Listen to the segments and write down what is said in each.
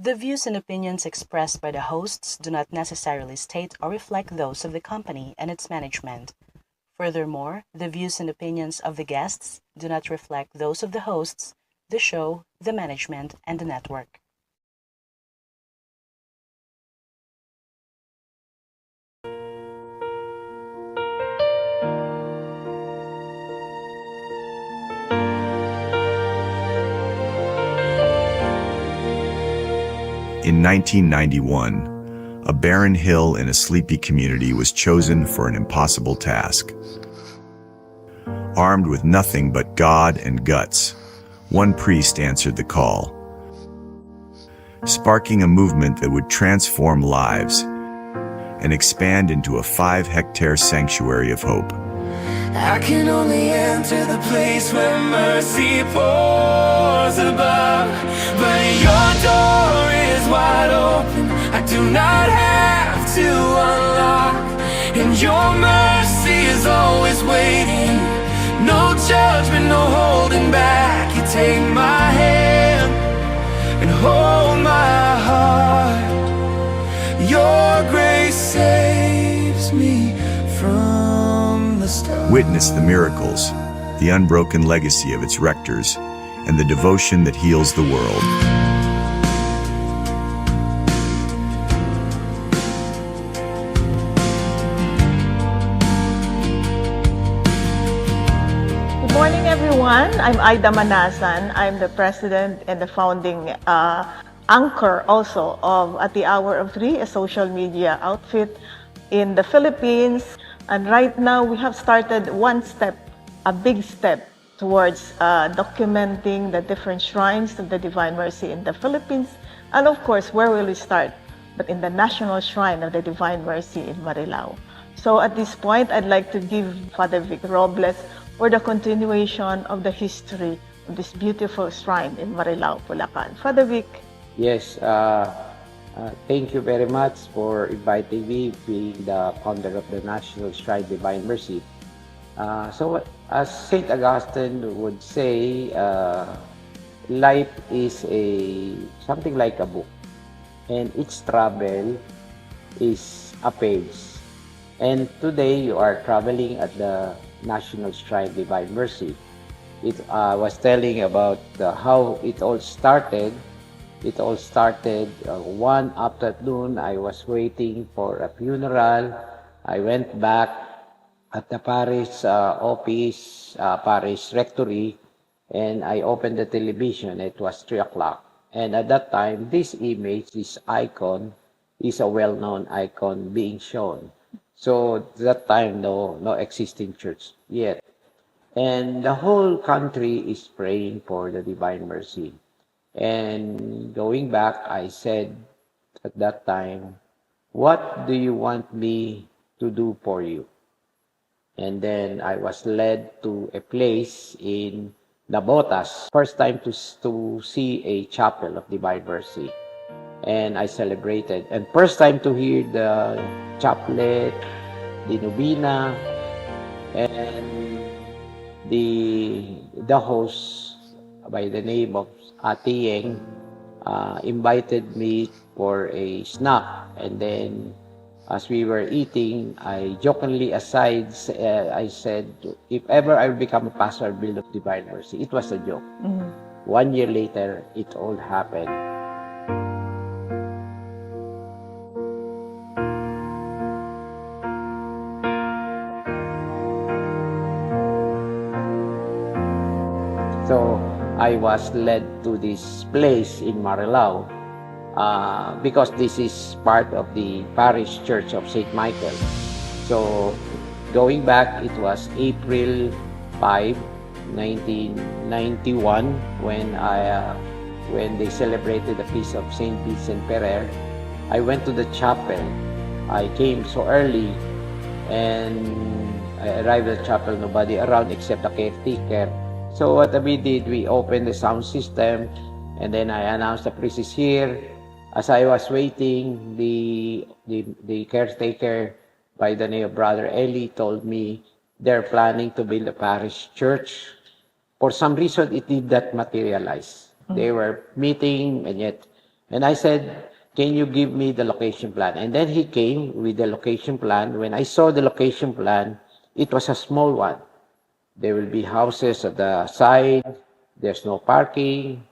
The views and opinions expressed by the hosts do not necessarily state or reflect those of the company and its management. Furthermore, the views and opinions of the guests do not reflect those of the hosts, the show, the management, and the network. In 1991, a barren hill in a sleepy community was chosen for an impossible task. Armed with nothing but God and guts, one priest answered the call, sparking a movement that would transform lives and expand into a 5-hectare sanctuary of hope. I can only enter the place where mercy pours above, but your door is wide open. I do not have to unlock, and your mercy is always waiting. No judgment, no holding back. You take my hand and hold my heart. Your grace saves me from the start. Witness the miracles, the unbroken legacy of its rectors, and the devotion that heals the world. Good morning, everyone. I'm Aida Manasan. I'm the president and the founding anchor also of At the Hour of Three, a social media outfit in the Philippines. And right now we have started one step, a big step towards documenting the different shrines of the Divine Mercy in the Philippines. And of course, where will we start? But in the National Shrine of the Divine Mercy in Marilao. So at this point, I'd like to give Father Vic Robles for the continuation of the history of this beautiful shrine in Marilao, Bulacan. Father Vic. Yes, thank you very much for inviting me, being the founder of the National Shrine Divine Mercy. So as St. Augustine would say, life is something like a book, and each travel is a page. And today you are traveling at the National Shrine Divine Mercy. It was telling about how it all started. It all started one afternoon. I was waiting for a funeral. I went back at the parish office, parish rectory, and I opened the television. It was 3 o'clock. And at that time, this image, this icon, is a well-known icon being shown. So that time, no existing church yet. And the whole country is praying for the Divine Mercy. And going back, I said at that time, what do you want me to do for you? And then I was led to a place in Nabotas, first time to see a chapel of Divine Mercy. And I celebrated. And first time to hear the chaplet, the novena, and the host by the name of Atiyeng invited me for a snack. And then as we were eating, I jokingly aside, I said, if ever I become a pastor, I'll build of Divine Mercy. It was a joke. 1 year later, it all happened. So I was led to this place in Marilao because this is part of the parish church of St. Michael. So going back, it was April 5, 1991 when they celebrated the feast of St. Vincent Ferrer. I went to the chapel. I came so early and I arrived at the chapel, nobody around except the caretaker. So what we did, we opened the sound system, and then I announced the priest is here. As I was waiting, the caretaker by the name of Brother Eli told me they're planning to build a parish church. For some reason, it did not materialize. They were meeting, and yet And I said, can you give me the location plan? And then he came with the location plan. When I saw the location plan, it was a small one. There will be houses at the side. There's no parking.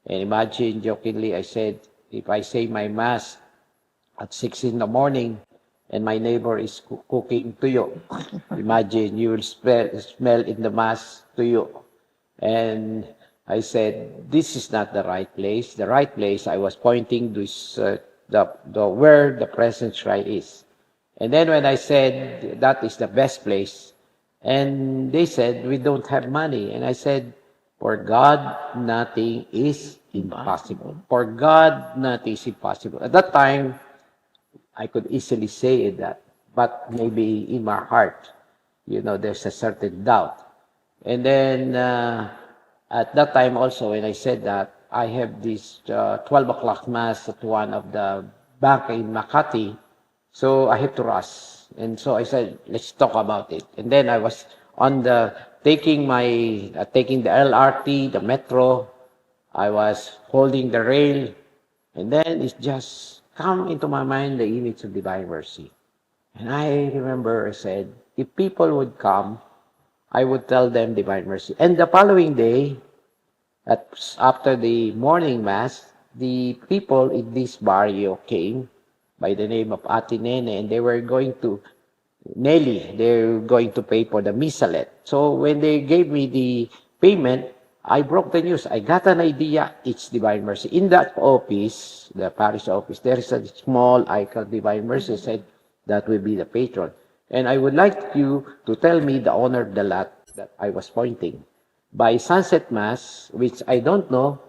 And imagine, jokingly, I said, if I say my mass at 6 in the morning and my neighbor is cooking tuyo, imagine you will smell in the mass tuyo. And I said, this is not the right place. The right place, I was pointing this, where the present shrine is. And then when I said, that is the best place, and they said, we don't have money. And I said, for God, nothing is impossible. For God, nothing is impossible. At that time, I could easily say that, but maybe in my heart, there's a certain doubt. And then at that time also, when I said that, I have this 12 o'clock mass at one of the bank in Makati, so I have to rush. And so I said, let's talk about it. And then I was on the taking the LRT, the metro. I was holding the rail, and then it just come into my mind the image of divine mercy. And I remember I said, if people would come, I would tell them divine mercy. And the following day, after the morning mass, the people in this barrio came by the name of Ate Nene, and they were going to they're going to pay for the misalet. So when they gave me the payment, I broke the news. I got an idea. It's Divine Mercy. In that office, the parish office, there is a small icon, Divine Mercy, said that will be the patron. And I would like you to tell me the owner of the lot that I was pointing. By sunset mass, which I don't know,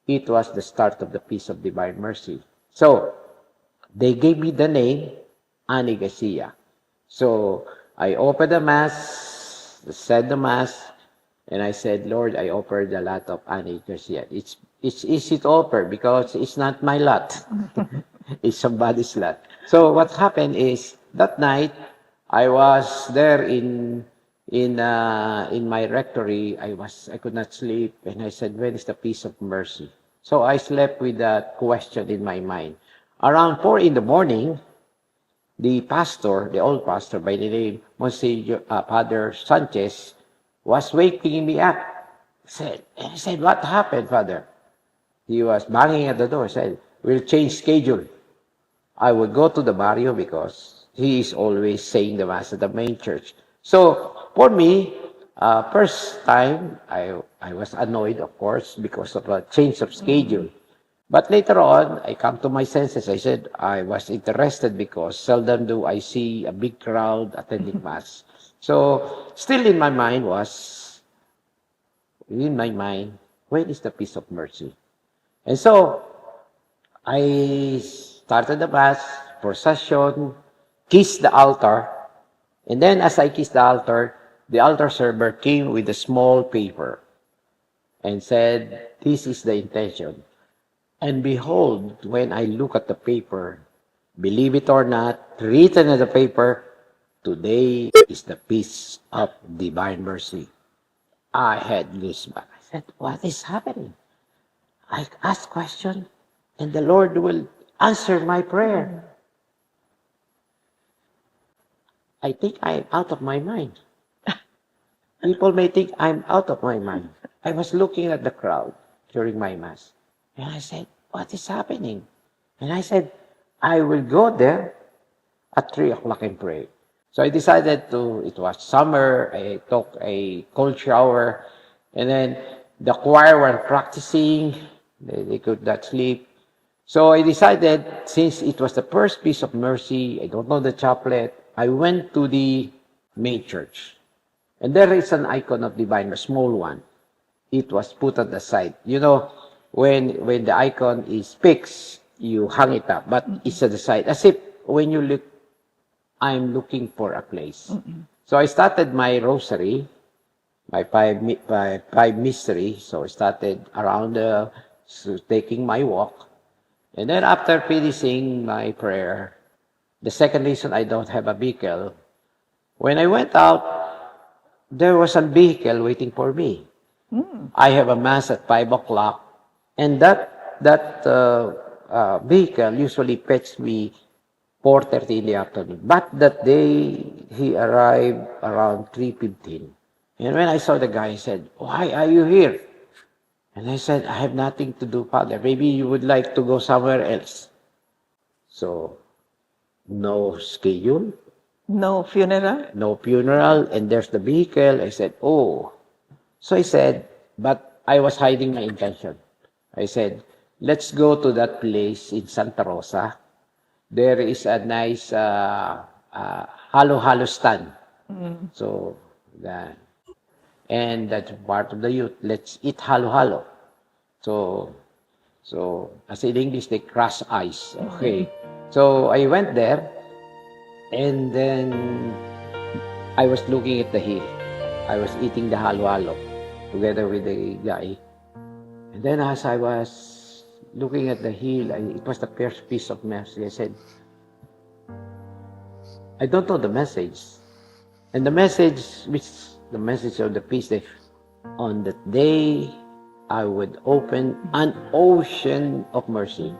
it was the start of the Feast of Divine Mercy. So they gave me the name, Ani Garcia. So I opened the mass, said the mass, and I said, Lord, I offer the lot of Ani Garcia. It's easy to offer because it's not my lot. It's somebody's lot. So what happened is that night I was there in my rectory. I could not sleep, and I said, when is the Feast of Mercy? So I slept with that question in my mind. Around 4 in the morning, the pastor, the old pastor by the name Monsignor Father Sanchez, was waking me up. I said, what happened, Father? He was banging at the door. Said, we'll change schedule. I would go to the barrio because he is always saying the mass at the main church. So for me, first time I was annoyed, of course, because of a change of schedule. But later on, I come to my senses. I said I was interested because seldom do I see a big crowd attending mass. So still in my mind, when is the Feast of Mercy? And so I started the mass, procession, kissed the altar, and then as I kissed the altar server came with a small paper and said, this is the intention. And behold, when I look at the paper, believe it or not, written on the paper, today is the Feast of Divine Mercy. I had goosebumps. I said, what is happening? I asked question, and the Lord will answer my prayer. I think I'm out of my mind. People may think I'm out of my mind. I was looking at the crowd during my mass, and I said, what is happening? And I said, I will go there at 3 o'clock and pray. So I decided it was summer, I took a cold shower, and then the choir were practicing, they could not sleep. So I decided, since it was the first Feast of Mercy, I don't know the chaplet, I went to the main church. And there is an icon of Divine, a small one. It was put at the side. You know, when the icon is fixed, you hang it up, but it's at the side. As if when you look, I'm looking for a place. So I started my rosary, my five mystery. So I started around taking my walk. And then after finishing my prayer, the second reason I don't have a vehicle, when I went out, there was a vehicle waiting for me. I have a mass at 5 o'clock, and that vehicle usually fetch me 4:30 in the afternoon. But that day, he arrived around 3:15. And when I saw the guy, he said, "Why are you here?" And I said, "I have nothing to do, Father. Maybe you would like to go somewhere else." So, no schedule, No funeral? no funeral, and there's the vehicle. I said, "Oh." So I said, but I was hiding my intention. I said, "Let's go to that place in Santa Rosa. There is a nice halo-halo stand." So, the, and that's part of the youth. Let's eat halo-halo. So, as in English, they crush ice. Okay. So I went there, and then I was looking at the hill. I was eating the halo-halo together with the guy. And then as I was looking at the hill, it was the first piece of message. I said, "I don't know the message." And the message, the message of the piece, on that day, I would open an ocean of mercy.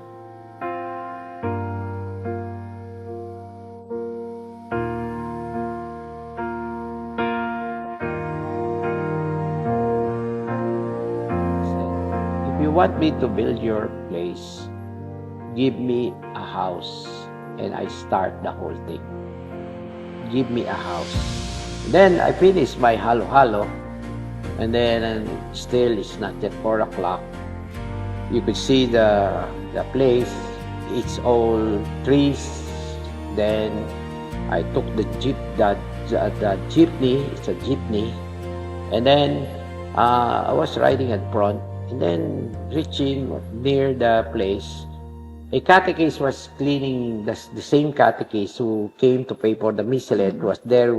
If you want me to build your place, give me a house and I start the whole thing. Give me a house. Then I finish my halo-halo, and then still it's not yet 4 o'clock. You could see the place. It's all trees. Then I took the jeepney. It's a jeepney. And then I was riding at front. And then reaching near the place, a catechist was cleaning, the same catechist who came to pay for the missalette was there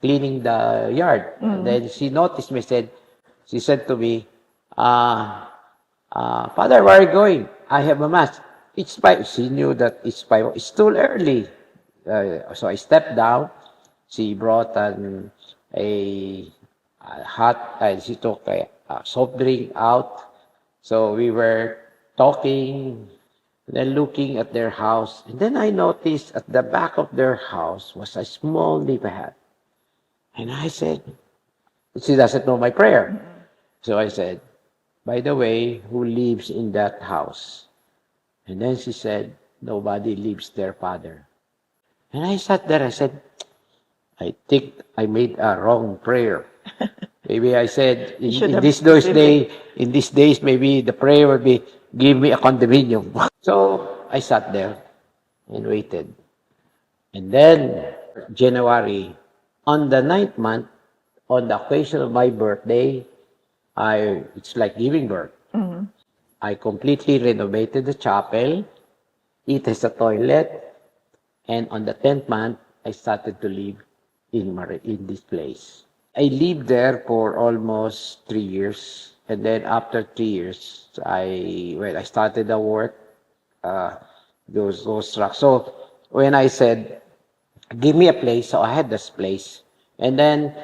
cleaning the yard. And then she noticed me, she said to me, "Father, where are you going?" "I have a mass." It's 5. She knew that it's 5. It's still early. So I stepped down. She brought a hot, she took a soft drink out. So we were talking, then looking at their house. And then I noticed at the back of their house was a small neighborhood. And I said, she doesn't know my prayer. So I said, "By the way, who lives in that house?" And then she said, "Nobody lives there, Father." And I sat there, I said, "I think I made a wrong prayer." Maybe I said, in these days, maybe the prayer would be, "Give me a condominium." So I sat there and waited. And then January, on the 9th month, on the occasion of my birthday, it's like giving birth. I completely renovated the chapel. It has a toilet. And on the 10th month, I started to live in this place. I lived there for almost 3 years. And then after 3 years, I started the work, those trucks. So when I said, "Give me a place," so I had this place. And then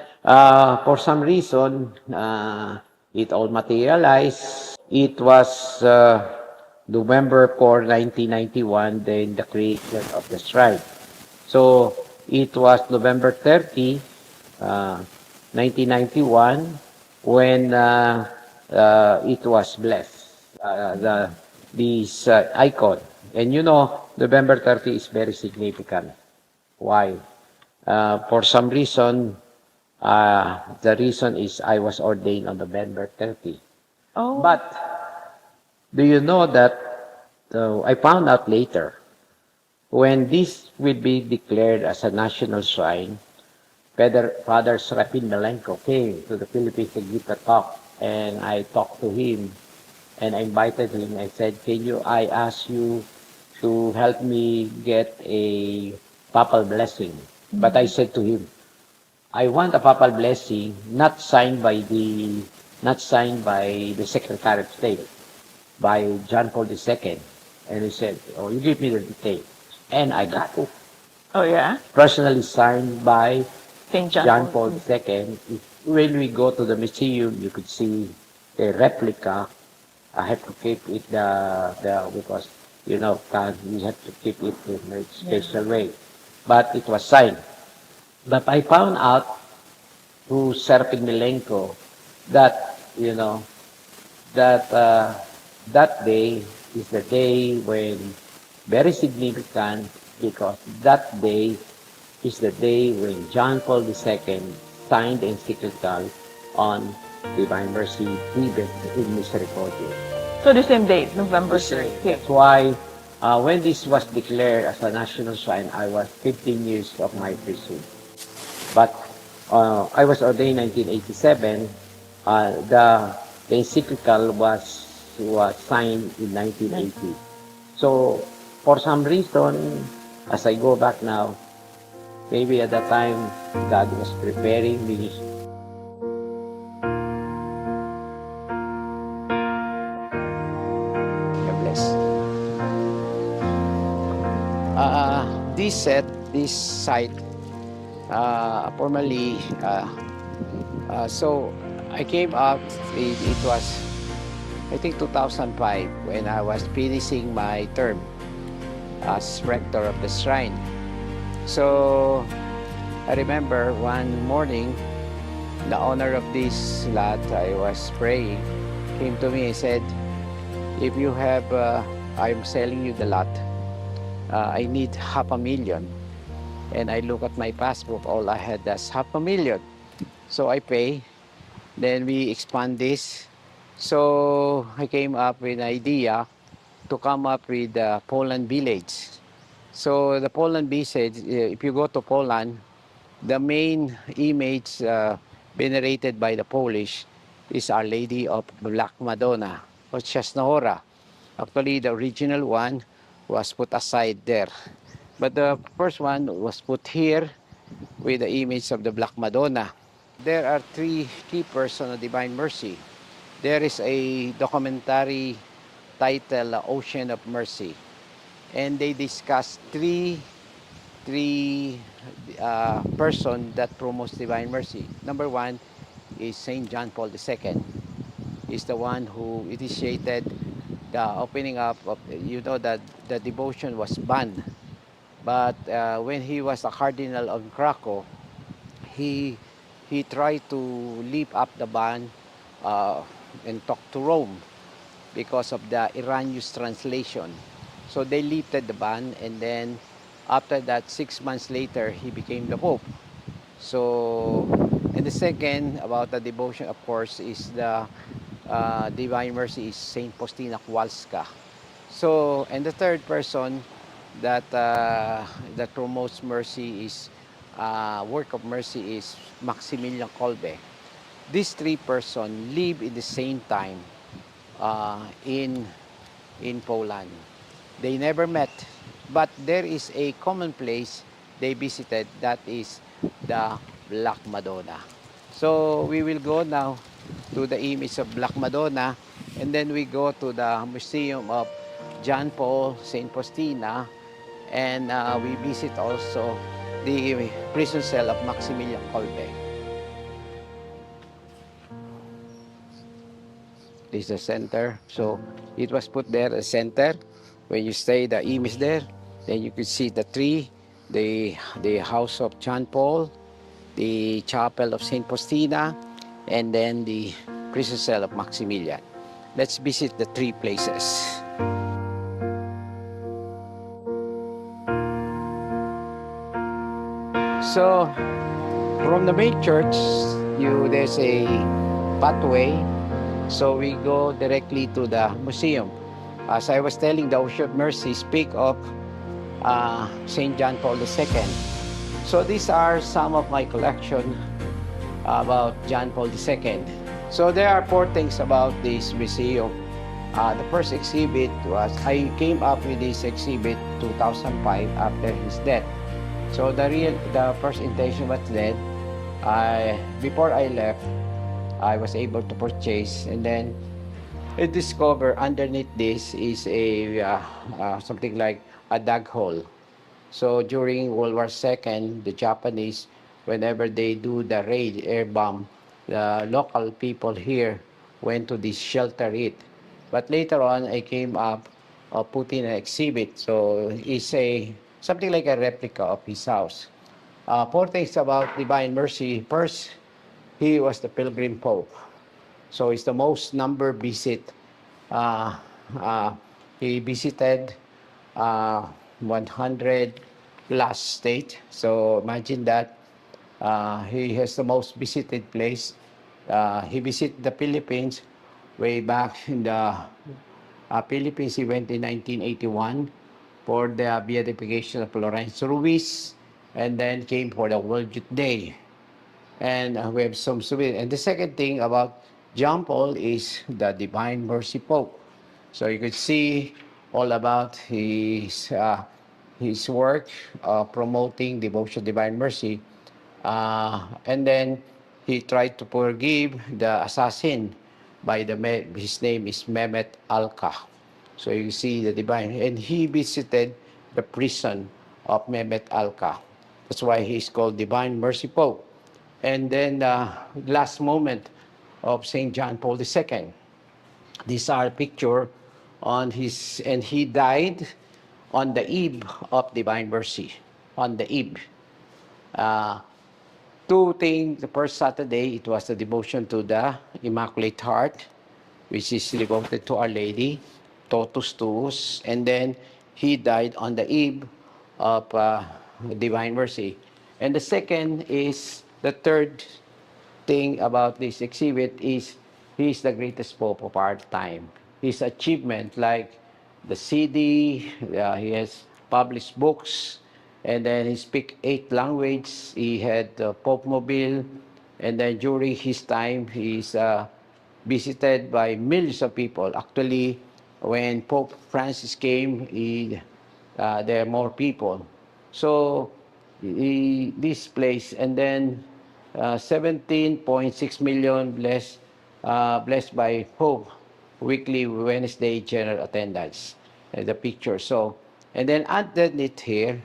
for some reason, it all materialized. It was November 4, 1991, then the creation of the shrine. So it was November 30, 1991, when it was blessed, this icon. And you know, November 30 is very significant. Why? For some reason, the reason is I was ordained on November 30. Oh. But do you know that I found out later, when this will be declared as a national shrine, Father Serapin Melenko came to the Philippines to give a talk, and I talked to him, and I invited him. I said, I ask you to help me get a papal blessing. But I said to him, I want a papal blessing not signed by the Secretary of State, by John Paul II. And he said, "Oh, you give me the details." And I got it. Oh, yeah? Personally signed by St. John Paul II. When we go to the museum, you could see a replica. I have to keep it because we had to keep it in a special way. But it was signed. But I found out through Serping Milenko that, that that day is the day when very significant because that day is the day when John Paul II signed the encyclical on Divine Mercy, given in Misericordia. So the same date, November The same. 30th. That's why when this was declared as a national shrine, I was 15 years of my priesthood. But I was ordained 1987. The encyclical was signed in 1980. So for some reason, as I go back now, maybe at that time God was preparing me. God bless. This site, formerly, so I came up, it was, I think, 2005 when I was finishing my term as rector of the shrine. So I remember one morning, the owner of this lot, I was praying, came to me and said, if you have, I'm selling you the lot, I need $500,000. And I look at my passbook, all I had was $500,000. So I pay, then we expand this. So I came up with an idea to come up with the Poland village. So the Poland village, if you go to Poland, the main image venerated by the Polish is Our Lady of Black Madonna, or Chesnahora. Actually, the original one was put aside there. But the first one was put here with the image of the Black Madonna. There are three keepers on the Divine Mercy. There is a documentary titled Ocean of Mercy. And they discuss three person that promotes Divine Mercy. Number one is Saint John Paul II. He's the one who initiated the opening up of, that the devotion was banned. But when he was a cardinal of Krakow, he he tried to lift up the ban and talk to Rome because of the Irenaeus translation. So they lifted the ban, and then after that, 6 months later, he became the Pope. So, and the second about the devotion, of course, is the Divine Mercy is Saint Faustina Kowalska. So, and the third person that promotes mercy is work of mercy is Maximilian Kolbe. These three persons live in the same time uh, in in Poland. They never met, but there is a common place they visited, that is the Black Madonna. So we will go now to the image of Black Madonna, and then we go to the Museum of John Paul, St. Faustina, and we visit also the prison cell of Maximilian Kolbe. This is the center. So it was put there as center. When you stay the image there, then you could see the tree, the house of John Paul, the chapel of Saint Faustina, and then the prison cell of Maximilian. Let's visit the three places. So from the main church, there's a pathway. So we go directly to the museum. As I was telling, the Ocean of Mercy speak of St. John Paul II. So these are some of my collection about John Paul II. So there are four things about this museum. The first exhibit was, I came up with this exhibit 2005 after his death. So the first intention was that before I left, I was able to purchase, and then I discovered underneath this is a something like a dug hole. So during World War II, the Japanese, whenever they do the raid, air bomb, the local people here went to this shelter it. But later on, I came up put in an exhibit. So it's something like a replica of his house. Four things about Divine Mercy. First, he was the pilgrim pope. So it's the most number visit. Uh, uh, he visited uh, 100 plus state. So imagine that he has the most visited place. He visited the Philippines way back in the Philippines. He went in 1981 for the beatification of Lawrence Ruiz, and then came for the World Youth Day. And we have some souvenir. And the second thing about John Paul is the Divine Mercy Pope. So you could see all about his work promoting devotion, divine mercy, and then he tried to forgive the assassin by his name is Mehmet Alka. So you see the divine, and he visited the prison of Mehmet Alka. That's why he's called Divine Mercy Pope. And then the last moment of Saint John Paul II. These are picture on his, and he died on the eve of Divine Mercy, on the eve. Uh, Two things, the first Saturday, it was the devotion to the Immaculate Heart, which is devoted to Our Lady, Totus Tuus, and then he died on the eve of Divine Mercy. And the second is, the third thing about this exhibit is he's the greatest pope of our time. His achievement, like the CD, he has published books, and then he speak 8 languages. He had Pope Mobile, and then during his time, he's visited by millions of people. Actually, when Pope Francis came, there are more people. So this place, and then 17.6 million blessed by Pope weekly Wednesday general attendance. The picture. So, and then underneath here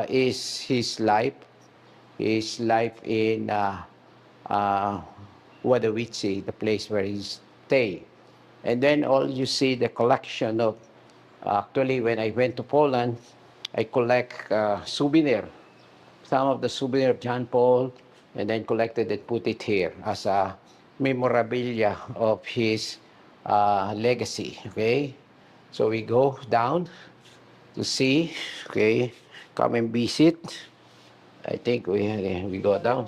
is his life in Wadowici, the place where he stayed. And then all you see the collection of, actually when I went to Poland, I collect souvenir, some of the souvenir of John Paul, and then collected and put it here as a memorabilia of his legacy, okay? So we go down to see, okay, come and visit. I think we go down.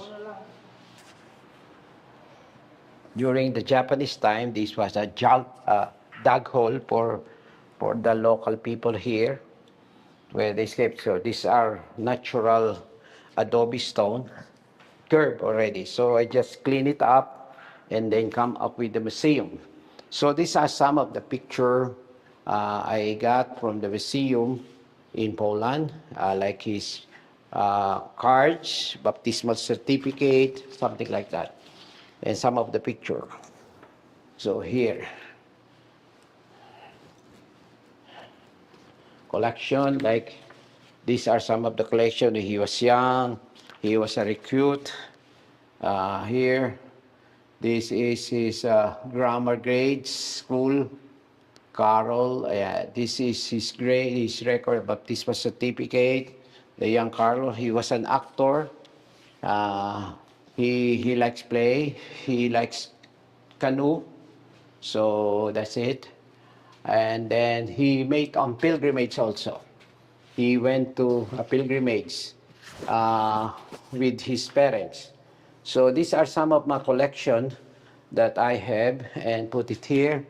During the Japanese time, this was a dug hole for the local people here where they slept. So these are natural adobe stone, curved already. So I just clean it up and then come up with the museum. So these are some of the picture I got from the museum in Poland, like his cards, baptismal certificate, something like that, and some of the picture. So here, collection, like these are some of the collection. He was young, he was a recruit. Here, this is his grammar grades school. Carol, this is his grade, his record, baptismal certificate. The young Carlo, he was an actor. He likes play. He likes canoe. So that's it. And then he made on pilgrimage also. He went to a pilgrimage with his parents. So these are some of my collection that I have and put it here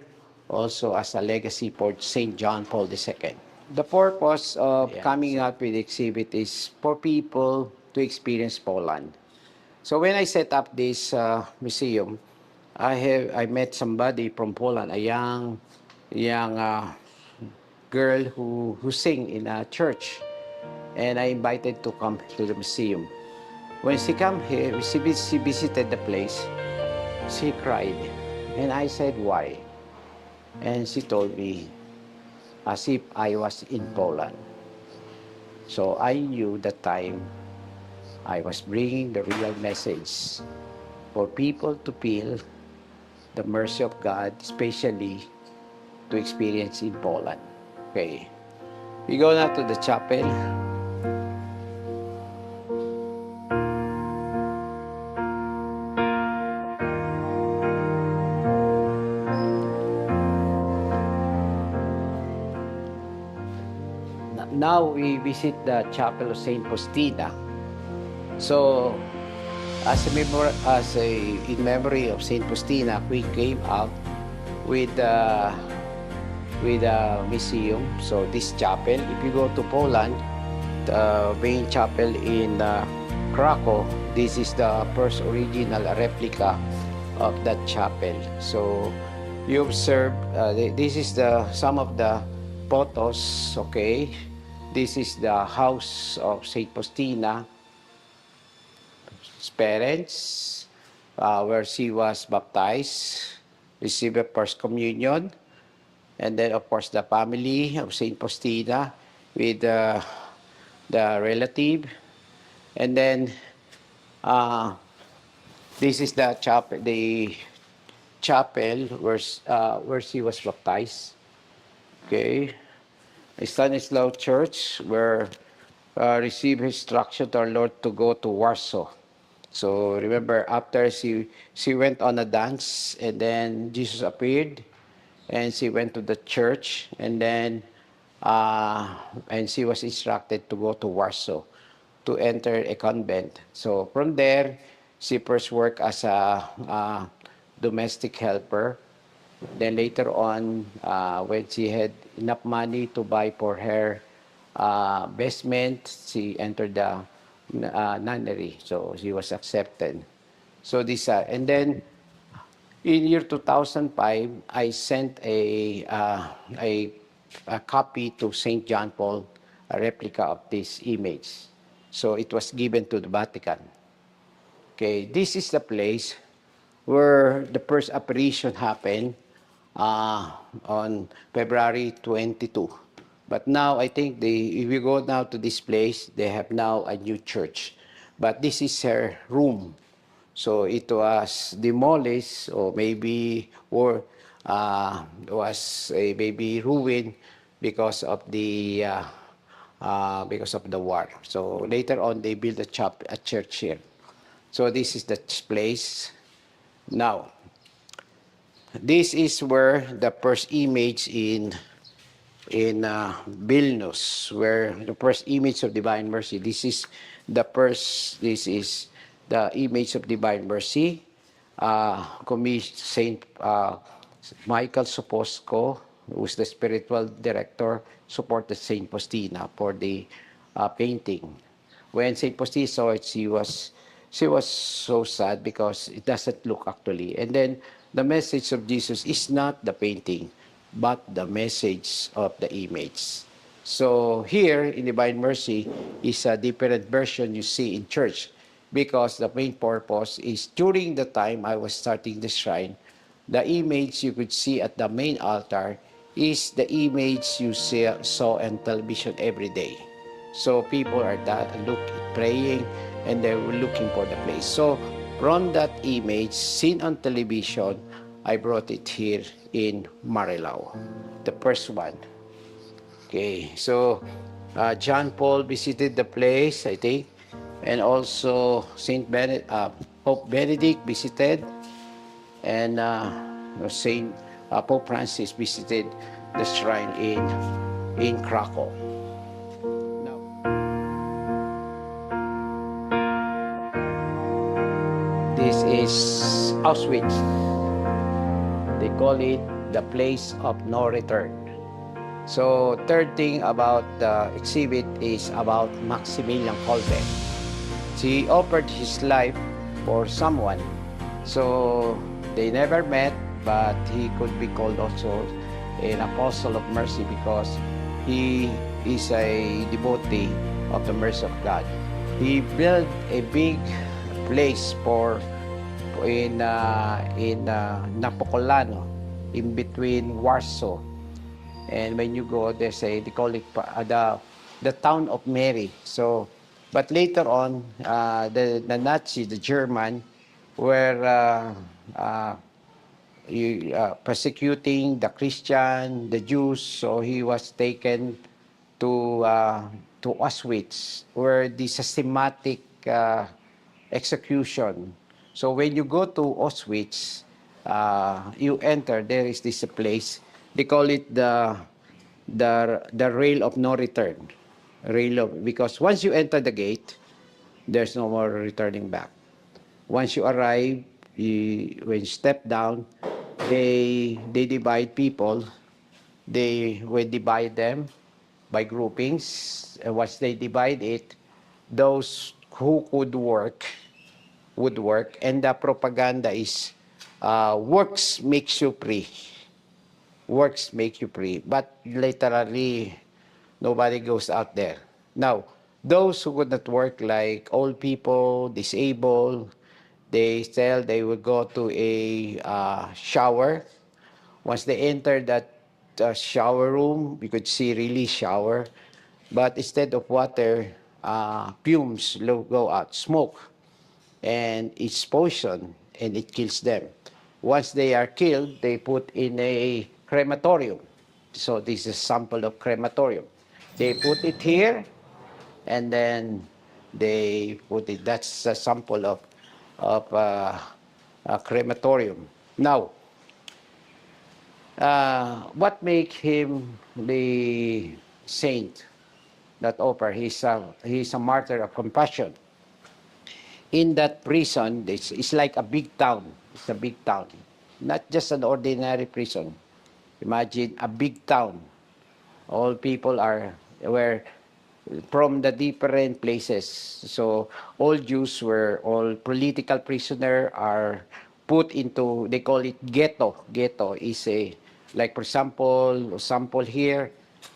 also as a legacy for St. John Paul II. The purpose of coming up with the exhibit is for people to experience Poland. So when I set up this museum, I met somebody from Poland, a young girl who sing in a church, and I invited to come to the museum. When she come here, she visited the place. She cried, and I said, "Why?" And she told me, as if I was in Poland. So I knew that time I was bringing the real message for people to feel the mercy of God, especially to experience in Poland. Okay. We go now to the chapel. Now we visit the chapel of Saint Faustina. So, in memory of Saint Faustina, we came out with a museum. So this chapel, if you go to Poland, the main chapel in Krakow, this is the first original replica of that chapel. So you observe, this is some of the photos, okay? This is the house of Saint Faustina, his parents, where she was baptized, received the first communion, and then of course the family of Saint Faustina with the relative, and then uh, this is the chapel where she was baptized. Okay, Stanislaw Church, where received instruction to our Lord to go to Warsaw. So remember, after she went on a dance, and then Jesus appeared, and she went to the church, and then and she was instructed to go to Warsaw to enter a convent. So from there, she first worked as a domestic helper. Then later on, when she had enough money to buy for her vestment, she entered the nunnery. So she was accepted. So and then in year 2005, I sent a copy to St. John Paul, a replica of this image. So it was given to the Vatican. Okay, this is the place where the first apparition happened on February 22. But now I think if we go now to this place, they have now a new church. But this is her room. So it was demolished, or maybe was maybe ruined because of the war. So later on, they built a church here. So this is the place. Now, this is where the first image in Vilnius, where the first image of Divine Mercy. This is the image of Divine Mercy. Saint Michael Soposco, who is the spiritual director, supported Saint Faustina for the painting. When Saint Faustina saw it, she was so sad because it doesn't look actually. And then the message of Jesus is not the painting, but the message of the image. So here in Divine Mercy is a different version you see in church, because the main purpose is during the time I was starting the shrine, the image you could see at the main altar is the image you saw on television every day. So people are praying, and they were looking for the place. So from that image seen on television, I brought it here in Marilao, the first one. Okay, so John Paul visited the place, I think, and also Pope Benedict visited, and Pope Francis visited the shrine in Krakow. This is Auschwitz. They call it the place of no return. So third thing about the exhibit is about Maximilian Kolbe. He offered his life for someone. So they never met, but he could be called also an apostle of mercy because he is a devotee of the mercy of God. He built a big place in Napocolano, in between Warsaw. And when you go, they call it the town of Mary. So, but later on, the Nazi, the German, were persecuting the Christian, the Jews. So he was taken to Auschwitz, where the systematic execution. So when you go to Auschwitz, you enter. There is this place. They call it the rail of no return. Because once you enter the gate, there's no more returning back. Once you arrive, when you step down, they divide people. They will divide them by groupings. And once they divide it, those who could work would work. And the propaganda is works makes you free. Works make you free. But literally, nobody goes out there. Now, those who could not work, like old people, disabled, they tell they will go to a shower. Once they enter that shower room, you could see really shower. But instead of water, fumes go out, smoke, and it's poison, and it kills them. Once they are killed, they put in a crematorium. So this is a sample of crematorium. They put it here, and then they put it. That's a sample of a crematorium. Now, what makes him the saint that offer? He's a martyr of compassion. In that prison, it's like a big town. It's a big town. Not just an ordinary prison. Imagine a big town. All people are where from the different places. So all Jews were all political prisoner are put into, they call it ghetto. Ghetto is a, like for sample here,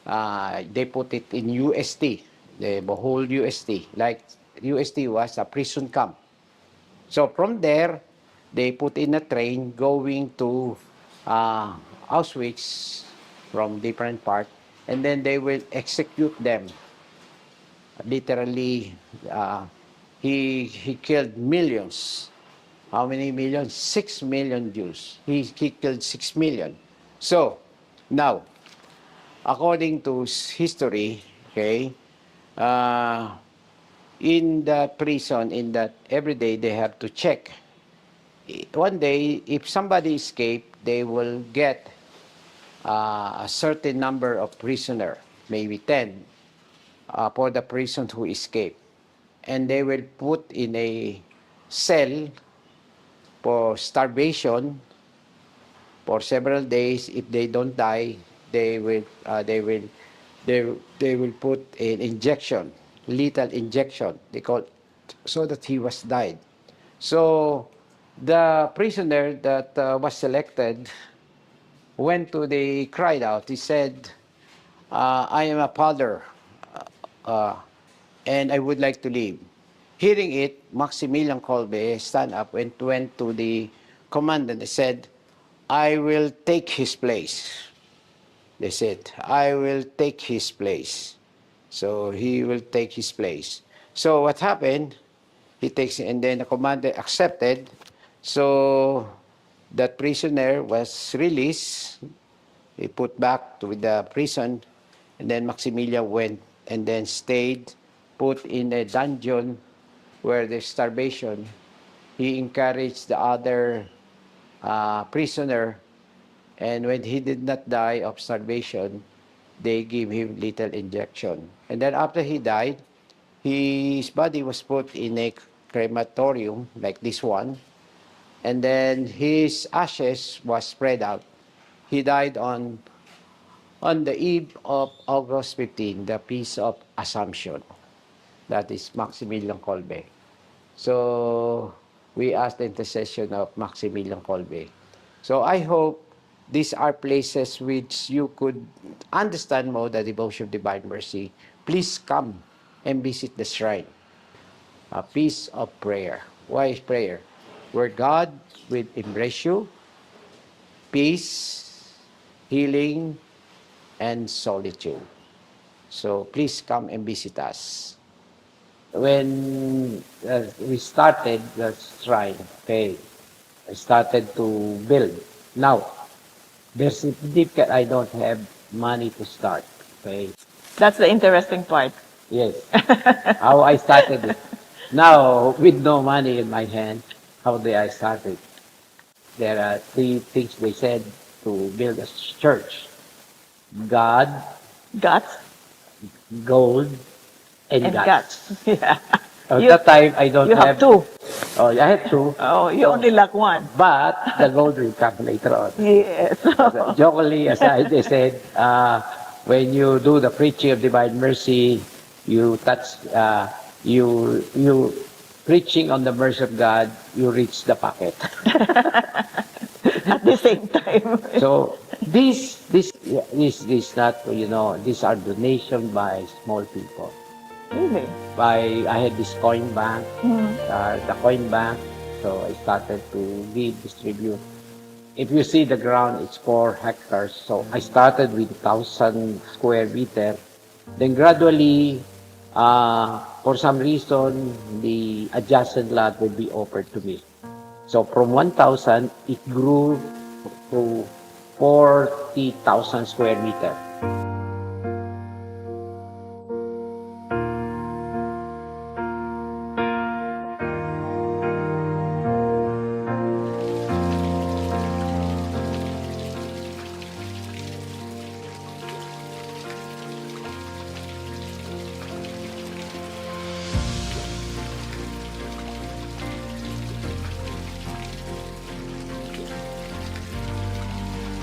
they put it in UST, the whole UST. Like UST was a prison camp. So from there, they put in a train going to Auschwitz from different part, and then they will execute them. Literally, he killed millions. How many millions? 6 million Jews. He killed 6 million. So now, according to history, okay, in the prison, in that every day they have to check. One day, if somebody escaped, they will get a certain number of prisoner, maybe 10, for the person who escaped. And they will put in a cell for starvation for several days. If they don't die, they will they will put an injection, lethal injection. They call, so that he was died. So the prisoner that was selected went to the cried out. He said, "I am a father, uh, and I would like to leave." Hearing it, Maximilian Kolbe stand up and went to the commandant and said, "I will take his place." They said, "I will take his place." So he will take his place. So what happened? He takes, and then the commander accepted. So that prisoner was released. He put back to the prison, and then Maximilian went and then stayed, put in a dungeon where there's starvation. He encouraged the other prisoner, and when he did not die of starvation, they gave him lethal injection. And then after he died, his body was put in a crematorium like this one, and then his ashes was spread out. He died on the eve of August 15, the Peace of Assumption. That is Maximilian Kolbe. So we ask the intercession of Maximilian Kolbe. So I hope these are places which you could understand more the devotion of Divine Mercy. Please come and visit the shrine. A piece of prayer. Why is prayer? Where God will embrace you, peace, healing, and solitude. So please come and visit us. When we started the shrine, okay, I started to build. Now, there's a difficult, I don't have money to start. Okay. That's the interesting part. Yes. How I started it. Now, with no money in my hand, how did I start it? There are three things they said to build a church: God, Guts gold, and and guts. guts. Yeah. At You that time, I don't you have have. two. Oh, I had two. Oh, you So, only lack one. but the gold will come later on. Yes. Jokingly, as they said, when you do the preaching of divine mercy, you touch, you preaching on the mercy of God, you reach the pocket. At the same time. So this not, these are donation by small people. Really? I had this coin bank, Mm. the coin bank. So I started to distribute. If you see the ground, it's 4 hectares. So I started with 1,000 square meter. Then gradually, for some reason, the adjacent lot would be offered to me. So from 1,000, it grew to 40,000 square meter.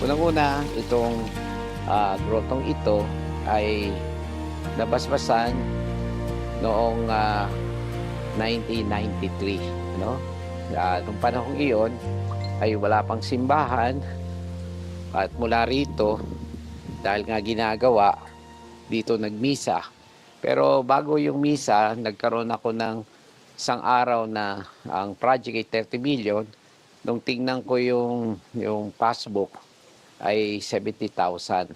Unang-una, itong grotong ito ay nabasbasan noong 1993. No? Noong panahon iyon ay wala pang simbahan at mula rito, dahil nga ginagawa, dito nagmisa. Pero bago yung misa, nagkaroon ako ng isang araw na ang project ay 30 million. Nung tingnan ko yung passbook, ay 70,000.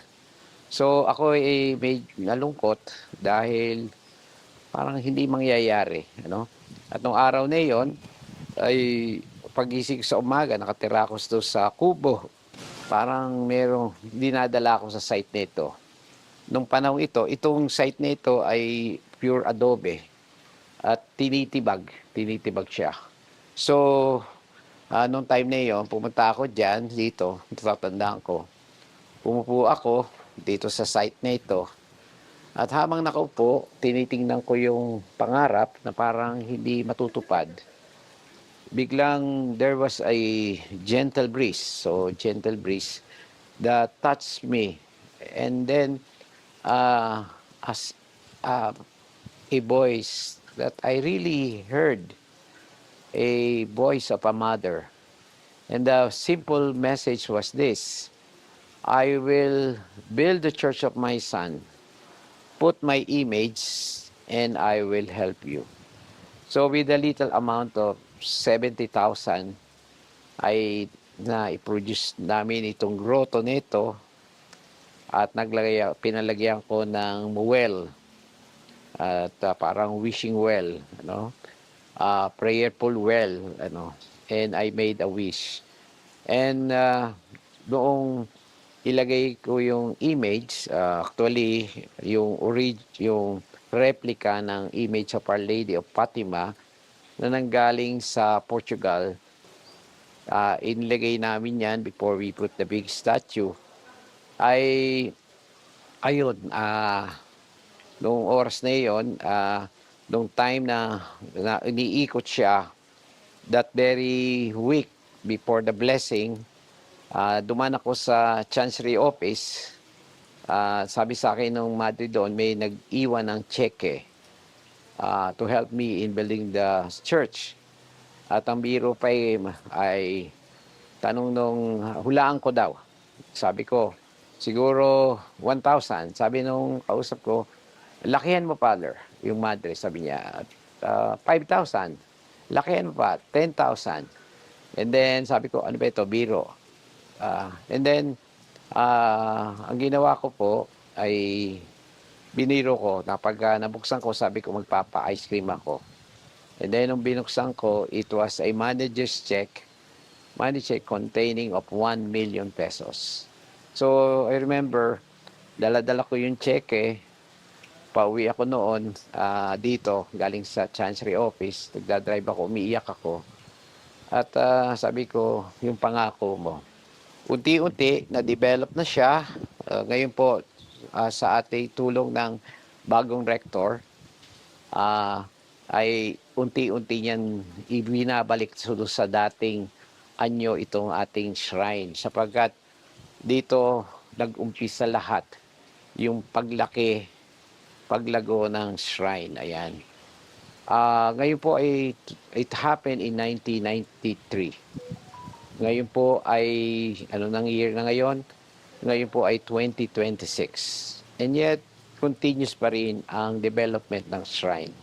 So ako ay may nalungkot dahil parang hindi mangyayari, ano? At nung araw na 'yon ay pagising sa umaga, nakatira ako sa kubo. Parang merong dinadala ako sa site nito. Nung panahon ito, itong site nito ay pure adobe at tinitibag siya. So, nung time na 'yon, pumunta ako diyan dito, natatandaan ko. Pumupo ako dito sa site na ito. At habang nakaupo, tinitingnan ko yung pangarap na parang hindi matutupad. Biglang there was a gentle breeze. So, gentle breeze that touched me. And then, as a voice that I really heard, a voice of a mother. And the simple message was this: I will build the church of my son, put my image, and I will help you. So with a little amount of 70,000, ay na-produce namin itong grotto nito at pinalagyan ko ng well at parang wishing well, ano? Prayerful well, ano? And I made a wish. And noong ilagay ko yung image, actually yung replica ng image of Our Lady of Fatima na nanggaling sa Portugal, inilagay namin yan before we put the big statue. Ay ayun, noong oras na yon, noong time na iniikot siya, that very week before the blessing, dumaan ako sa Chancery Office. Sabi sa akin nung madre doon, may nag-iwan ng cheque to help me in building the church. At ang biro pa ay tanong nung hulaan ko daw. Sabi ko, siguro 1,000. Sabi nung kausap ko, lakihan mo, Father. Yung madre, sabi niya, 5,000. Lakihan mo pa, 10,000. And then, sabi ko, ano ba ito? Biro. And then, ang ginawa ko po ay biniro ko. Pag nabuksan ko, sabi ko, magpapa-ice cream ako. And then, nung binuksan ko, it was a manager's check money check containing of 1 million pesos. So, I remember, dala-dala ko yung cheque. Pauwi ako noon dito, galing sa Chancery Office. Nagdadrive ako, umiiyak ako. At sabi ko, yung pangako mo. Unti-unti, na-develop na siya. Ngayon po, sa ating tulong ng bagong rector, ay unti-unti niyan ibinabalik sa dating anyo itong ating shrine. Sapagkat dito nag-umpisa lahat yung paglago ng shrine. Ayan. Ngayon po ay it happened in 1993. Ngayon po ay ano nang year na ngayon? Ngayon po ay 2026. And yet continuous pa rin ang development ng shrine.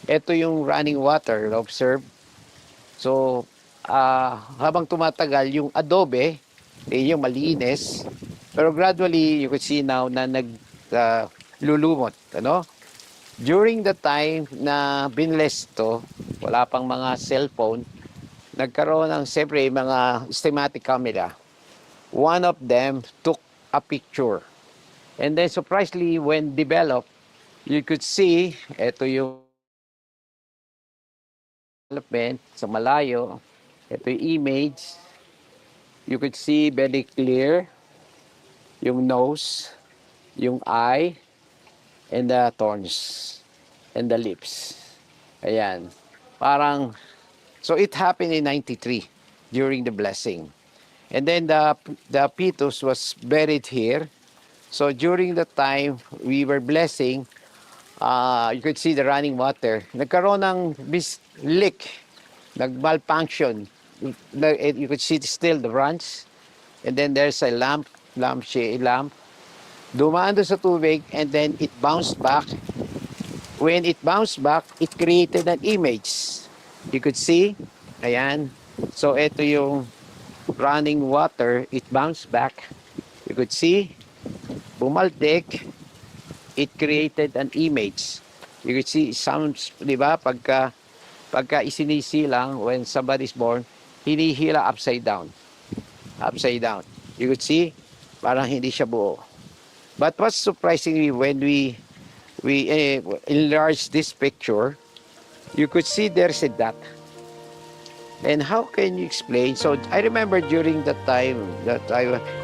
Ito yung running water, observe. So, habang tumatagal yung adobe, yung malinis, pero gradually you could see now na naglulumot, ano? During the time na binless to, wala pang mga cellphone, nagkaroon ng siyempre mga systematic camera. One of them took a picture. And then surprisingly, when developed, you could see, ito yung development sa malayo, ito yung image, you could see very clear yung nose, yung eye, and the thorns, and the lips. Ayan. Parang, so it happened in 93 during the blessing. And then the fetus was buried here. So during the time we were blessing, you could see the running water. Nagkaroon ng leak, nag-malfunction. You could see still the branch. And then there's a lamp. Dumaan doon sa tubig and then it bounced back. When it bounced back, it created an image. You could see, ayan. So ito yung running water, it bounced back. You could see, bumaltik, it created an image. You could see sounds, di ba, pagka isinisilang when somebody's born, hinihila upside down. Upside down. You could see, parang hindi siya buo. But what's surprisingly, when we enlarge this picture, you could see there's a dot. And how can you explain? So I remember during that time that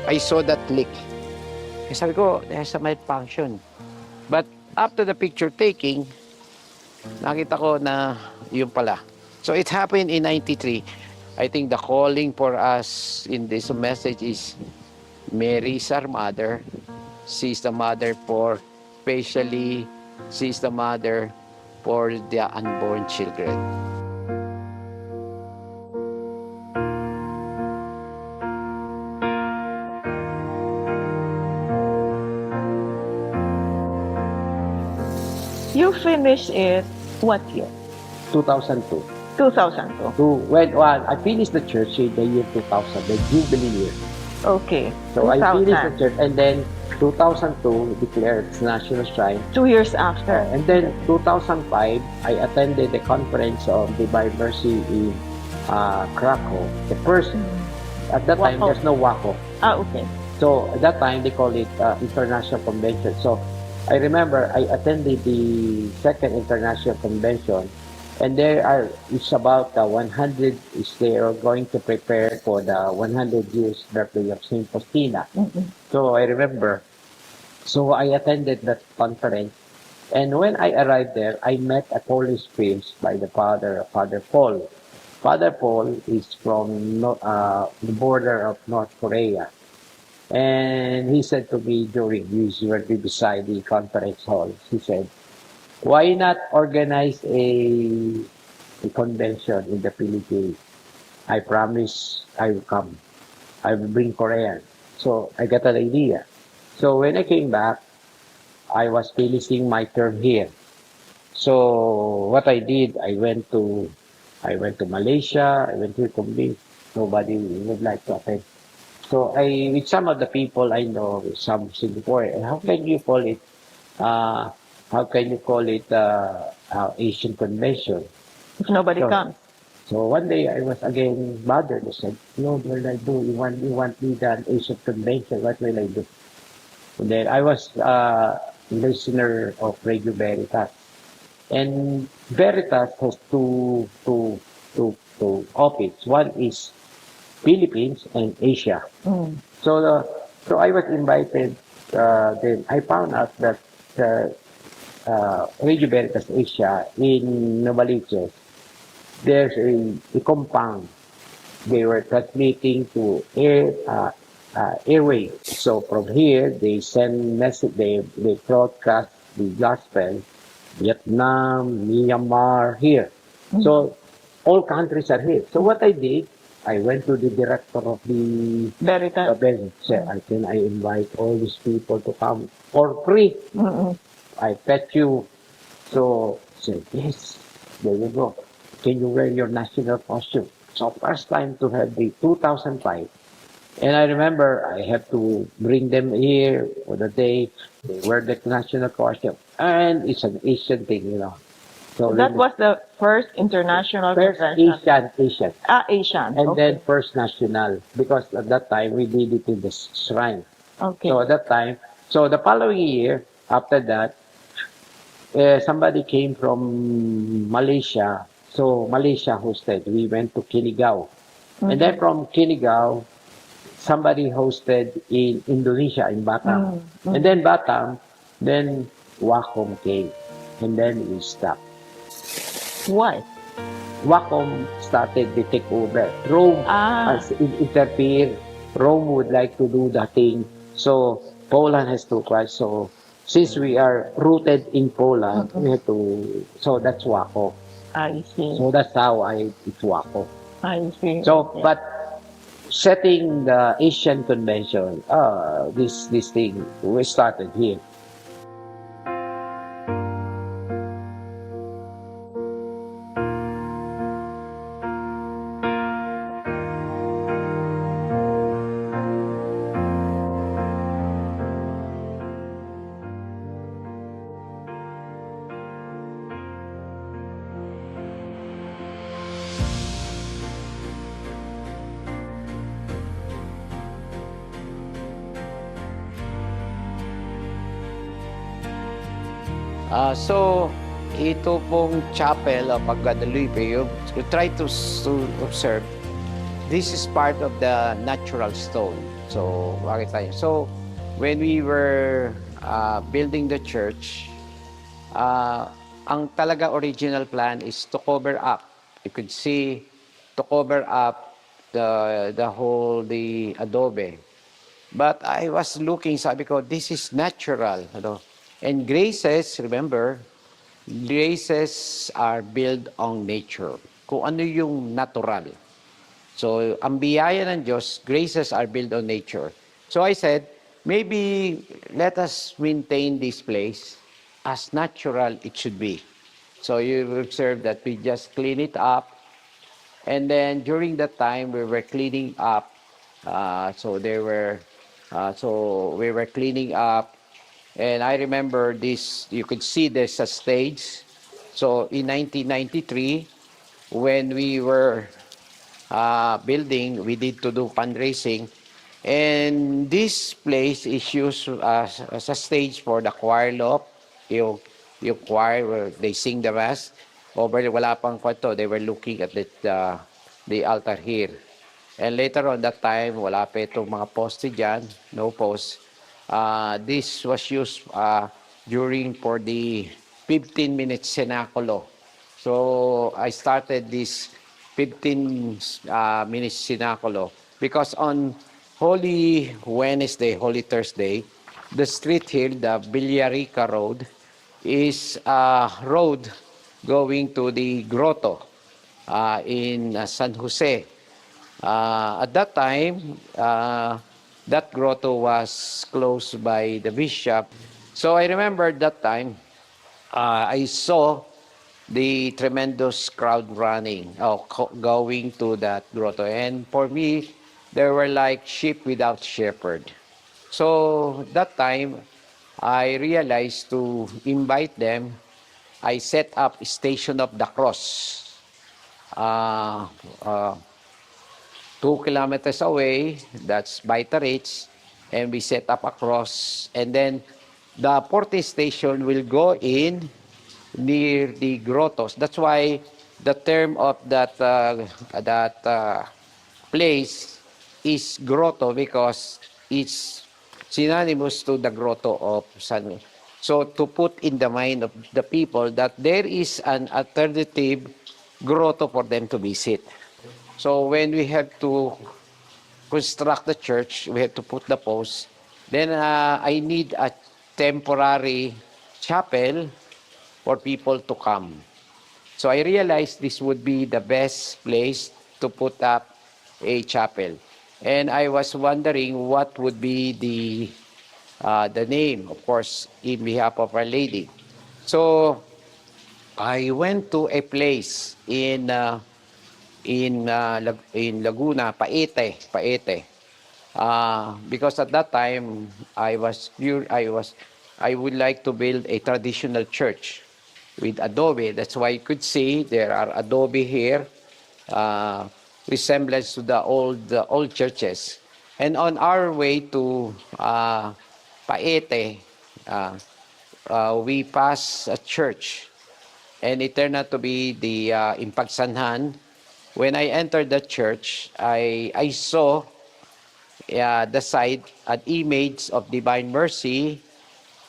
I saw that leak. Sabi ko, there's a malfunction. But after the picture taking, nakita ko na yun pala. So it happened in 93. I think the calling for us in this message is Mary is our mother. She's the mother for, especially, she's the mother for the unborn children. You finished it what year? 2002. 2002. When I finished the church in the year 2000, the Jubilee year. Okay. So I 2000. finished the church and then 2002 declared its national shrine. 2 years after. And then 2005, I attended the conference of Divine Mercy in Krakow. The first, at that time, Waco. there's no Waco. Okay. So at that time, they call it International Convention. So I remember I attended the second International Convention, and it's about 100 is they are going to prepare for the 100 years birthday of Saint Faustina. So I remember, so I attended that conference, and when I arrived there, I met a college priest by the Father Paul. Father Paul is from the border of North Korea. And he said to me during his birthday beside the conference hall, he said, why not organize a convention in the Philippines? I promise I will come. I will bring Korean. So I got an idea. So when I came back, I was finishing my term here. So what I did, I went to Malaysia, I went to Kumbin. Nobody would like to attend. So with some of the people I know, some Singaporean, how can you call it Asian convention? If nobody comes. So one day I was again bothered. I said, Lord, what will I do? You want me to an Asian convention? What will I do? And then I was listener of Radio Veritas. And Veritas has two offices. One is Philippines and Asia. So so I was invited. Then I found out that Radio Veritas Asia in Novaliches, there's a compound. They were transmitting to airway. So from here, they send message. They broadcast the gospel. Vietnam, Myanmar, here. So all countries are here. So what I did, I went to the director of the Veritas. said, can I invite all these people to come for free? I bet you. So said, yes, there you go. Can you wear your national costume? So first time to have the 2005. And I remember I have to bring them here for the day. They wear the national costume. And it's an Asian thing, you know. So That was the first international first convention. Asian. Asian. And Okay. then first national. Because at that time, we did it in the shrine. Okay. So at that time, so the following year, after that, somebody came from Malaysia. So Malaysia hosted. We went to Kiligao. And then from Kiligao, somebody hosted in Indonesia, in Batam. And then Batam, then Wacom came. And then we stopped. Why? Wacom started the takeover. Rome has interfered. Rome would like to do the thing. So Poland has to try. So since we are rooted in Poland, we have to. So that's Wacom. I see. So that's how it's Wacom. I see. So, Okay. but setting the Asian convention, this thing we started here. So, ito pong chapel of Guadalupe, you try to observe, this is part of the natural stone. So, bakit tayo? So, when we were building the church, ang talaga original plan is to cover up. You could see to cover up the adobe. But I was looking, sabi ko, this is natural. Ano? And graces, remember, graces are built on nature. Kung ano yung natural. So, ang biyaya ng Diyos, graces are built on nature. So I said, maybe let us maintain this place as natural it should be. So you observe that we just clean it up. And then during that time, we were cleaning up. So we were cleaning up. And I remember this, you could see there's a stage. So in 1993, when we were building, we need to do fundraising. And this place is used as a stage for the choir loft. Yung choir, where they sing the mass. Over, wala pang kwarto, they were looking at the altar here. And later on that time, wala pa itong mga poste dyan, no post. This was used during for the 15-minute cenaculo. So I started this 15 minutes cenaculo because on Holy Wednesday, Holy Thursday, the street here, the Villarica Road, is a road going to the grotto in San Jose. At that time, that grotto was closed by the bishop. So I remember that time, I saw the tremendous crowd running, going to that grotto. And for me, there were like sheep without shepherd. So that time, I realized to invite them. I set up Station of the Cross. uh, uh, 2 kilometers away, that's Baitarich, and we set up a cross. And then the porting station will go in near the grottos. That's why the term of that place is grotto, because it's synonymous to the grotto of San. So to put in the mind of the people that there is an alternative grotto for them to visit. So when we have to construct the church, we have to put the posts. Then I need a temporary chapel for people to come. So I realized this would be the best place to put up a chapel. And I was wondering what would be the name, of course, in behalf of Our Lady. So I went to a place in Laguna, Paete. Because at that time I would like to build a traditional church with adobe. That's why you could see there are adobe here, uh, resemblance to the old churches. And on our way to Paete, we pass a church, and it turned out to be the Impagsanhan. When I entered the church, I saw the side an image of Divine Mercy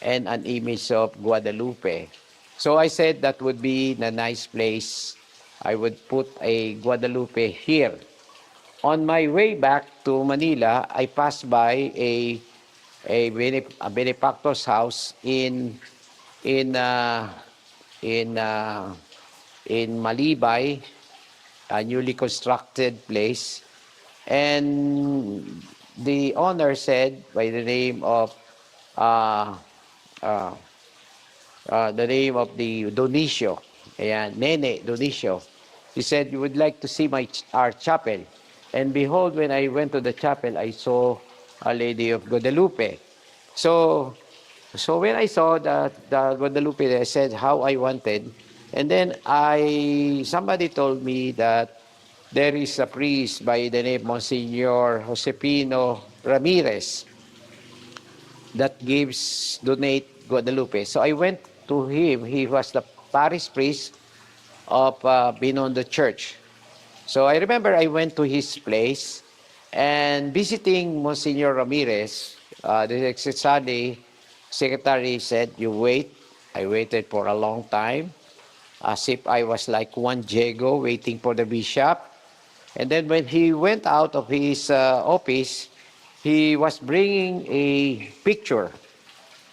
and an image of Guadalupe. So I said that would be a nice place. I would put a Guadalupe here. On my way back to Manila, I passed by a benefactor's house in uh, in uh, in Malibay, a newly constructed place. And the owner said by uh, uh, the name of the Donicio, ayan, Nene Donicio. He said, "You would like to see our chapel." And behold, when I went to the chapel, I saw Our Lady of Guadalupe. So, so when I saw the Guadalupe, I said how I wanted. And then somebody told me that there is a priest by the name Monsignor Josepino Ramirez that donate Guadalupe. So I went to him. He was the parish priest of Binondo Church. So I remember I went to his place and visiting Monsignor Ramirez, the secretary said, "You wait." I waited for a long time, as if I was like one Diego waiting for the bishop. And then when he went out of his office, he was bringing a picture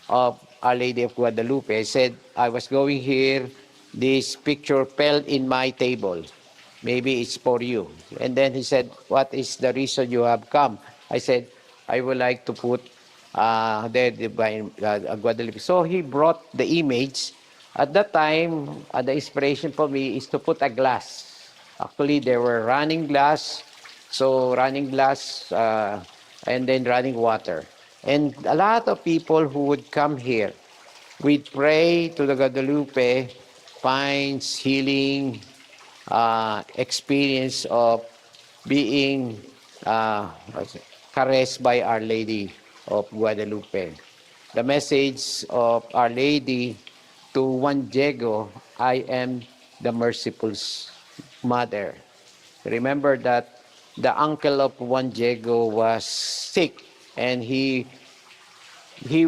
of Our Lady of Guadalupe. I said, "I was going here, this picture fell in my table. Maybe it's for you." And then he said, "What is the reason you have come?" I said, "I would like to put the Divine Guadalupe." So he brought the image. At that time, the inspiration for me is to put a glass. Actually, there were running glass. So running glass and then running water. And a lot of people who would come here, we'd pray to the Guadalupe, finds healing, experience of being caressed by Our Lady of Guadalupe. The message of Our Lady to Juan Diego, "I am the merciful mother." Remember that the uncle of Juan Diego was sick, and he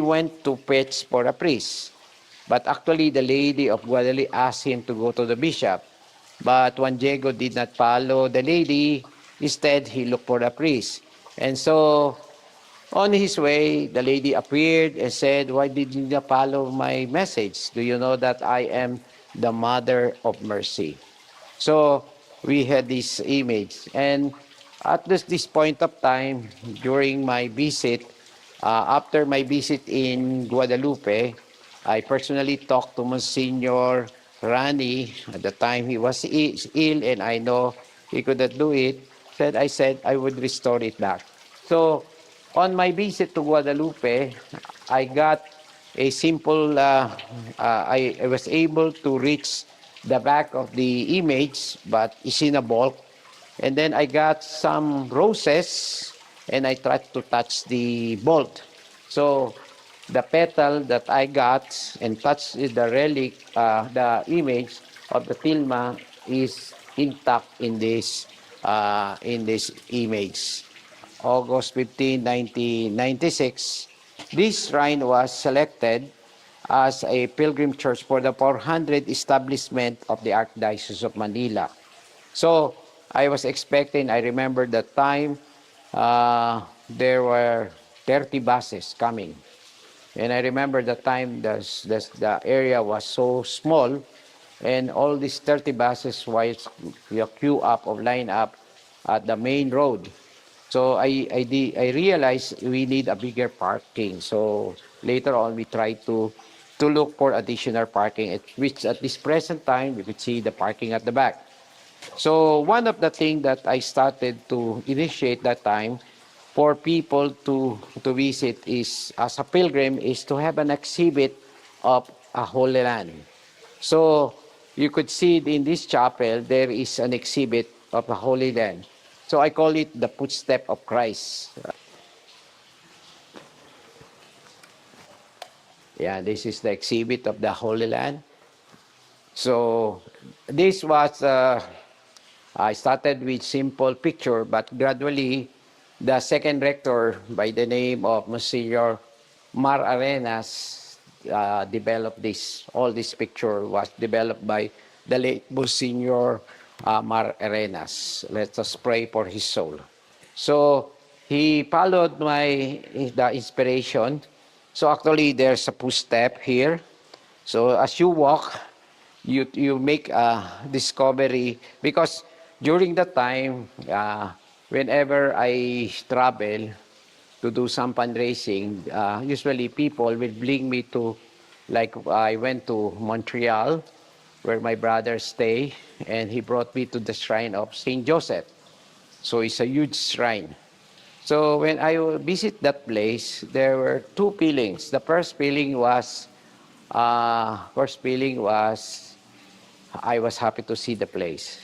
went to fetch for a priest. But actually, the Lady of Guadalupe asked him to go to the bishop. But Juan Diego did not follow the lady. Instead, he looked for a priest. And so, on his way, the lady appeared and said, "Why did you not follow my message? Do you know that I am the Mother of Mercy?" So we had this image. And at this point of time, during my visit, after my visit in Guadalupe, I personally talked to Monsignor Rani. At the time he was ill and I know he could not do it. I said I would restore it back. So on my visit to Guadalupe, I got a simple, I was able to reach the back of the image, but it's in a bulk. And then I got some roses and I tried to touch the bolt. So the petal that I got and touched the relic, the image of the tilma is intact in this image. August 15, 1996, this shrine was selected as a pilgrim church for the 400 establishment of the Archdiocese of Manila. So I was expecting, I remember that time, there were 30 buses coming. And I remember the time the area was so small and all these 30 buses was queue up or line up at the main road. So I realized we need a bigger parking. So later on we tried to look for additional parking, which at this present time we could see the parking at the back. So one of the things that I started to initiate that time for people to visit is, as a pilgrim, is to have an exhibit of a Holy Land. So you could see in this chapel, there is an exhibit of the Holy Land. So I call it the footstep of Christ. Yeah, this is the exhibit of the Holy Land. So this was I started with simple picture, but gradually the second rector by the name of Monsignor Mar Arenas developed this. All this picture was developed by the late Monsignor Mar Arenas. Let us pray for his soul. So he followed the inspiration. So actually there's a footstep here. So as you walk, you make a discovery, because during that time, whenever I travel to do some fundraising, usually people will bring me to, like I went to Montreal where my brother stay, and he brought me to the shrine of Saint Joseph. So it's a huge shrine. So when I visit that place, there were two feelings. The first feeling was I was happy to see the place.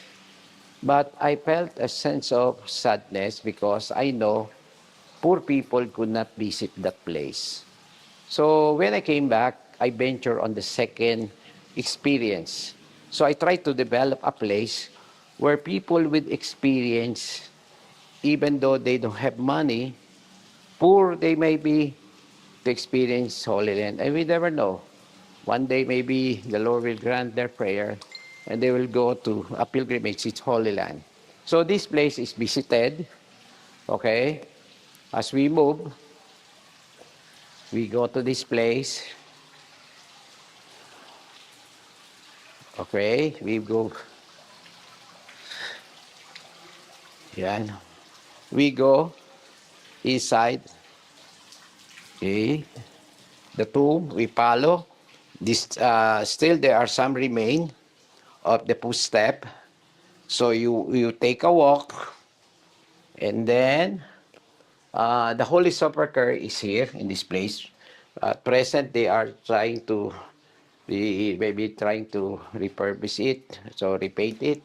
But I felt a sense of sadness because I know poor people could not visit that place. So when I came back, I ventured on the second experience. So I tried to develop a place where people with experience, even though they don't have money, poor they may be, to experience Holy Land. And we never know. One day maybe the Lord will grant their prayer and they will go to a pilgrimage to Holy Land. So this place is visited, okay? As we move, we go to this place, okay? We go, yan. We go inside, okay? The tomb, we follow. This, still there are some remain of the footstep. So you take a walk, and then the Holy Sepulchre is here in this place. At present, they are trying to maybe trying to refurbish it, so repaint it.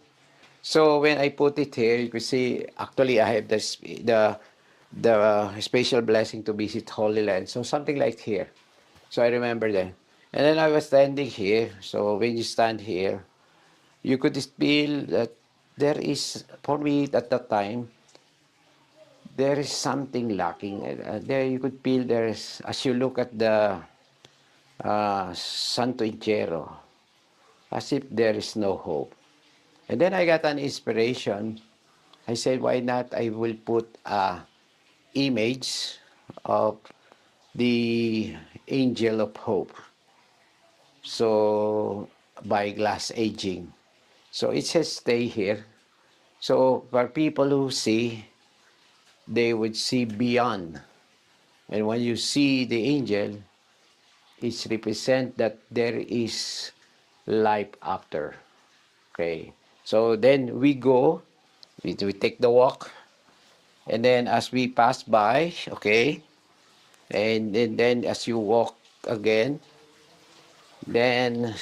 So when I put it here, you can see actually I have the special blessing to visit Holy Land. So something like here. So I remember that. And then I was standing here. So when you stand here, you could feel that there is, for me at that time, there is something lacking. There you could feel there's, as you look at the Santo Entierro, as if there is no hope. And then I got an inspiration. I said, why not I will put a image of the angel of hope. So by glass aging. So it says stay here. So for people who see, they would see beyond. And when you see the angel, it represents that there is life after. Okay. So then we go, we take the walk, and then as we pass by, okay, and then as you walk again, then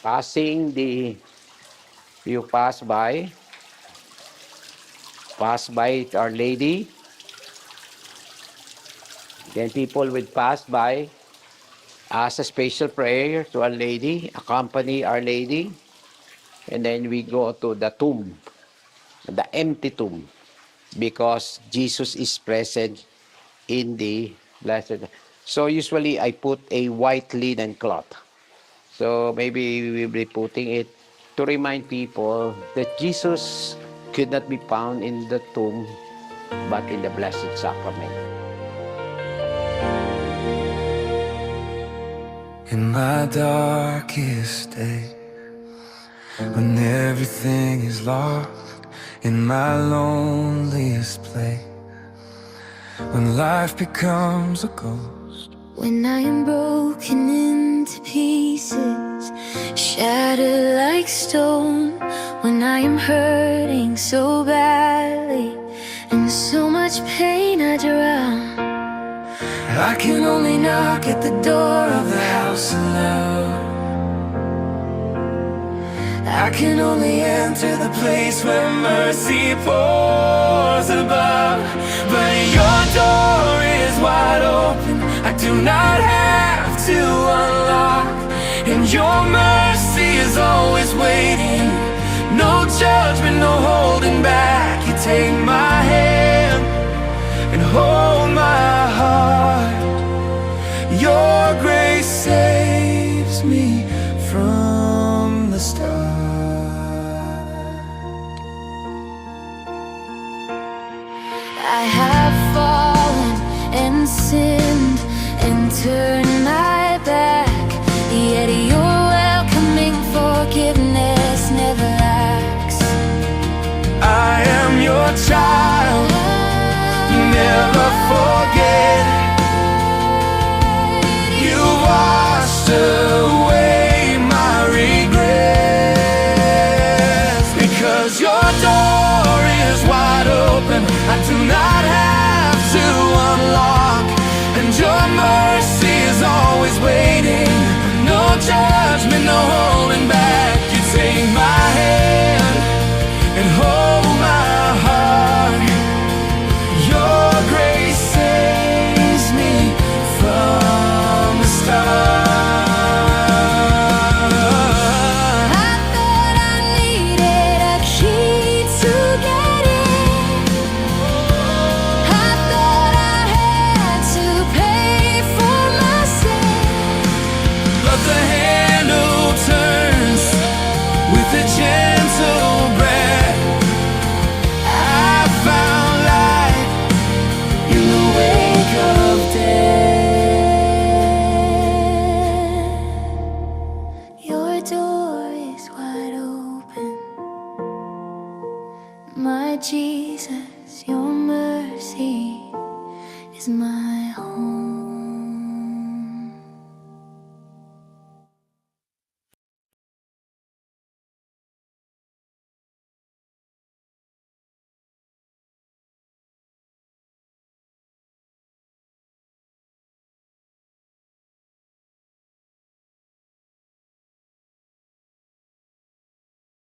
passing the, you pass by Our Lady. Then people would pass by, ask a special prayer to Our Lady, accompany Our Lady, and then we go to the tomb, the empty tomb, because Jesus is present in the blessed. So usually I put a white linen cloth. So maybe we will be putting it to remind people that Jesus could not be found in the tomb, but in the Blessed Sacrament. In my darkest day, when everything is lost, in my loneliest place, when life becomes a ghost, when I am broken into pieces, shattered like stone, when I am hurting so badly, in so much pain I drown, I can only knock at the door of the house of love. I can only enter the place where mercy pours above. But your door is wide open, I do not have to unlock, and your mercy is always waiting. No judgment, no holding back. You take my hand and hold my heart. Your grace saves me from the start. I have fallen and sinned and turned my back, yet your welcoming forgiveness never lacks. I am your child, never forget. You washed away my regrets, because your door is wide open, I do not have to unlock, and your mercy is always waiting. No judgment, no holding back. You take my hand and hold my heart. Your grace saves me from the start. I thought I needed a key to get in. I thought I had to pay for my sin, but the handle turns with a gentle breath. I found life in the wake of death. Your door is wide open, my Jesus. Your mercy is my home.